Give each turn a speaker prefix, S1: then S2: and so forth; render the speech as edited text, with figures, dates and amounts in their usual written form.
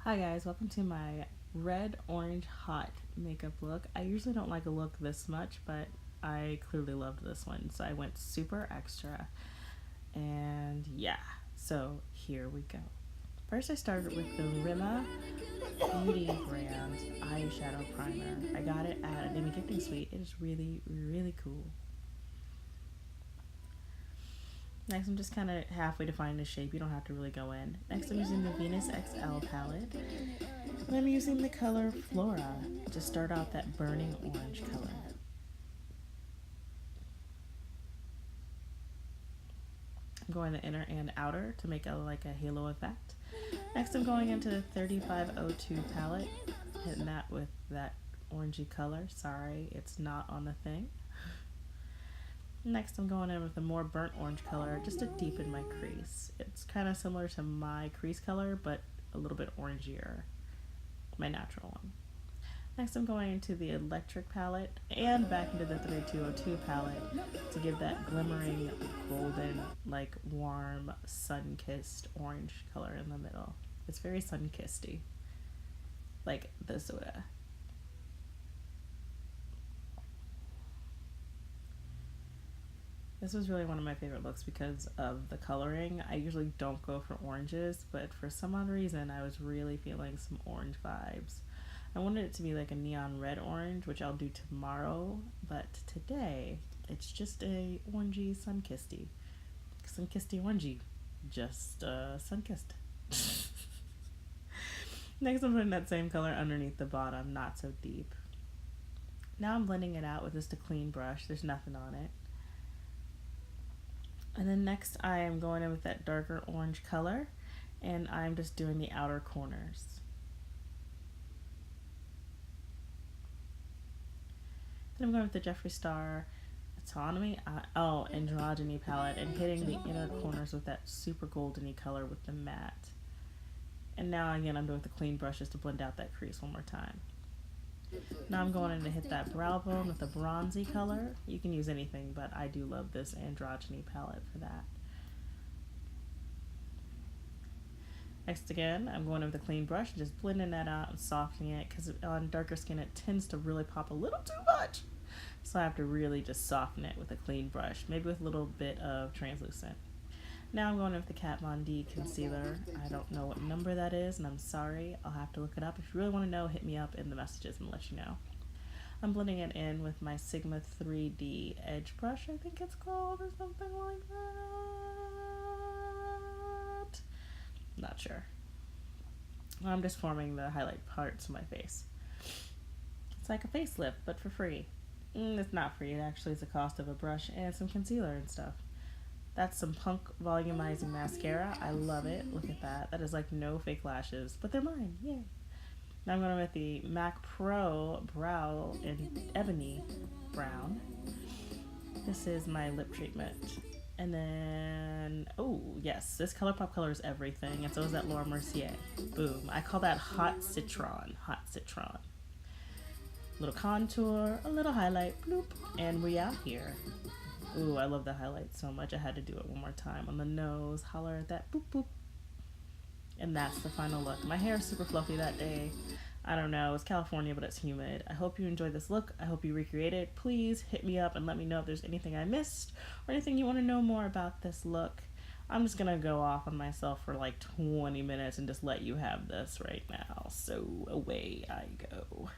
S1: Hi guys, welcome to my red orange hot makeup look. I usually don't like a look this much, but I clearly loved this one, so I went super extra. And yeah, so here we go. First I started with the Reema Beauty brand eyeshadow primer. I got it at a gifting suite. It is really cool. Next, I'm just kind of halfway defining the shape. You don't have to really go in. Next, I'm using the Venus XL palette. And I'm using the color Flora to start out that burning orange color. I'm going the inner and outer to make like a halo effect. Next, I'm going into the 3502 palette, hitting that with that orangey color. Sorry, it's not on the thing. Next, I'm going in with a more burnt orange color just to deepen my crease. It's kind of similar to my crease color, but a little bit orangier, my natural one. Next, I'm going into the electric palette and back into the 3202 palette to give that glimmering golden, like warm, sun-kissed orange color in the middle. It's very sun-kissedy, like the soda. This was really one of my favorite looks because of the coloring. I usually don't go for oranges, but for some odd reason, I was really feeling some orange vibes. I wanted it to be like a neon red orange, which I'll do tomorrow, but today, it's just a orangey sun-kissedy. Sun-kissedy orangey. Just sun-kissed. Next, I'm putting that same color underneath the bottom, not so deep. Now I'm blending it out with just a clean brush. There's nothing on it. And then next I am going in with that darker orange color and I'm just doing the outer corners. Then I'm going with the Jeffree Star androgyny palette and hitting the inner corners with that super goldeny color with the matte. And now again I'm doing the clean brushes to blend out that crease one more time. Now I'm going in to hit that brow bone with a bronzy color. You can use anything, but I do love this androgyny palette for that. Next again, I'm going in with a clean brush and just blending that out and softening it because on darker skin it tends to really pop a little too much. So I have to really just soften it with a clean brush, maybe with a little bit of translucent. Now I'm going in with the Kat Von D concealer. I don't know what number that is, and I'm sorry. I'll have to look it up. If you really want to know, hit me up in the messages and let you know. I'm blending it in with my Sigma 3D Edge Brush, I think it's called, or something like that. Not sure. I'm just forming the highlight parts of my face. It's like a facelift, but for free. It's not free. It actually is the cost of a brush and some concealer and stuff. That's some Punk volumizing mascara. I love it. Look at that. That is like no fake lashes, but they're mine. Yay. Now I'm going with the MAC Pro Brow in Ebony Brown. This is my lip treatment. And then, oh yes, this ColourPop color is everything, and so is that Laura Mercier. Boom. I call that hot citron. Hot citron. A little contour, a little highlight, bloop, and we out here. Ooh, I love the highlight so much. I had to do it one more time on the nose. Holler at that, boop, boop. And that's the final look. My hair is super fluffy that day. I don't know, it's California, but it's humid. I hope you enjoyed this look. I hope you recreate it. Please hit me up and let me know if there's anything I missed or anything you want to know more about this look. I'm just gonna go off on myself for like 20 minutes and just let you have this right now. So away I go.